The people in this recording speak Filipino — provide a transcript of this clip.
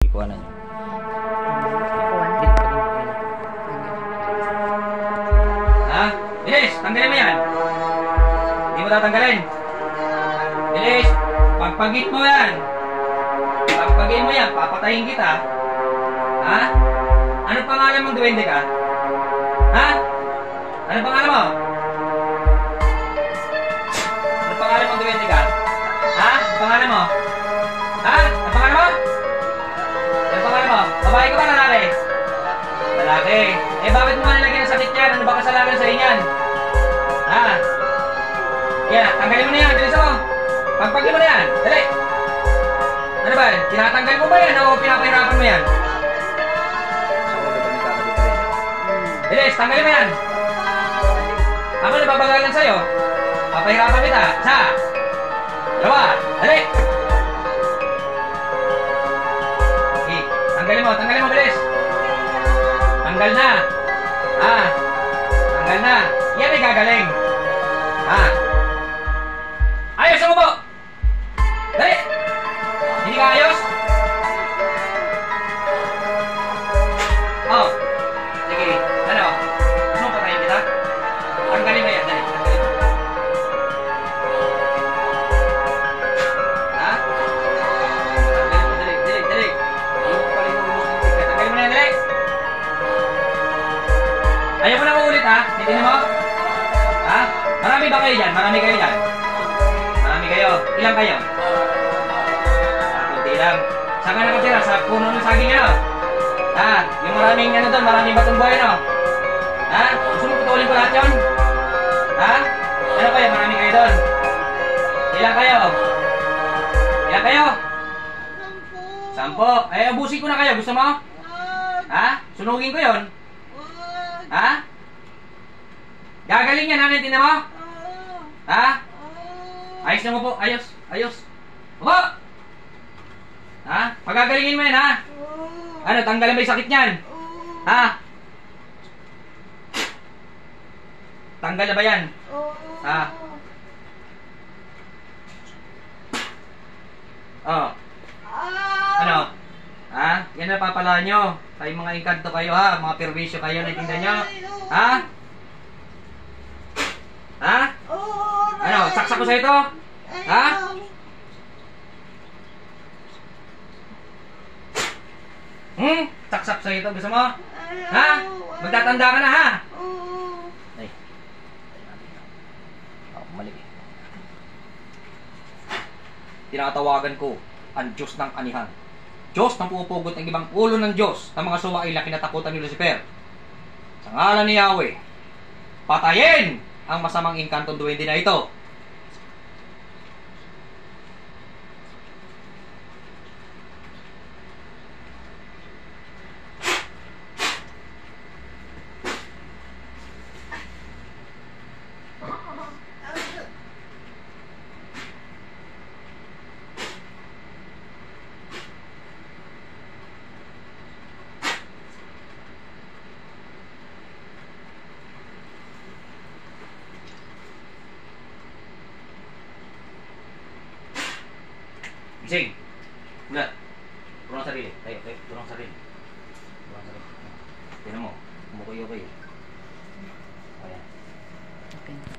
kuha na nyo. Ha? Bilis! Tanggalin mo yan! Hindi mo tatanggalin! Bilis! Pagpagit mo yan! Pagpagin mo yan, papatayin kita! Ha? Ano pangalan mong duwende ka? Ha? Ano pangalan mo? Ano pangalan mong duwende ka? Ha? Ano pangalan mo? Ha? Ano pangalan mo? Ano pangalan mo? Babae ka ba, lalaki? Lalaki. Eh bakit mo nalagyan ng sakit yan? Ano ba kasalanan sa inyan? Ha? Yan, tanggalin mo na yan. Bilis mo. Pagpagin mo na yan. Dali. Ano ba? Tinatanggal mo ba yan o pinapahirapan mo yan? Bilis, tanggalin mo yan. Ako nababagalan sa'yo. Papahirapan kita. Isa. Dalawa. Dali. Okay. Tanggalin mo, bilis. Tanggal na. Ah. Tanggal na. Yan ay gagaling. Ah. Ayos ang upo. Dali. Hindi ka ayos? Oh. Sige. Ano? Gusto mo patayin kita? Tanggalin mo yan. Dali. Tanggalin mo. Ha? Tanggalin mo. Dali. Dali. Dali. Tanggalin mo na yan. Dali. Ayaw mo na uulit ha? Titignan mo? Ha? Marami ba kayo dyan? Marami kayo dyan? Marami kayo? Ilang kayo? Kunti lang. Saan ka nakatira? Sa puno ng saging ano? Ha? Yung maraming ano doon? Maraming batong buhay ano? Ha? Gusto mo putulin ko lahat yun? Ha? Ano kayo? Marami kayo doon? Ilang kayo? Ilang kayo? 10. Eh, abusin ko na kayo. Gusto mo? Ha? Sunugin ko yun? Ha? Gagaling yan, nanin, tinan mo? Ha? Ayos na mo po, ayos, ayos. Opo! Ha? Pagagalingin mo yan, ha? Ano, tanggalin ba yung sakit niyan? Ha? Tanggal na ba yan? Ha? Oh. Ano? Ha? Yan na papala nyo. Kayo mga engkanto kayo ha. Mga perwisyo kayo. Naitindihan nyo? Ha? Ha? Ano? Saksak ko sa ito? Ha? Saksak sa ito. Gusto mo? Ha? Magtatanda ka na ha? Ay. Ako mali. Tinatawagan ko ang Diyos ng anihan. Diyos na pupugot ng ibang ulo ng Diyos ng mga suwail na kinatakutan ni Lucifer. Sa ngalan ni Yahweh, patayin ang masamang engkantong duwende na ito. Gising! Ulat! Turang sarili. Tayo, tayo. Turang sarili. Turang sarili. Tinan mo. Umukoy-okay. Ayan. Okay.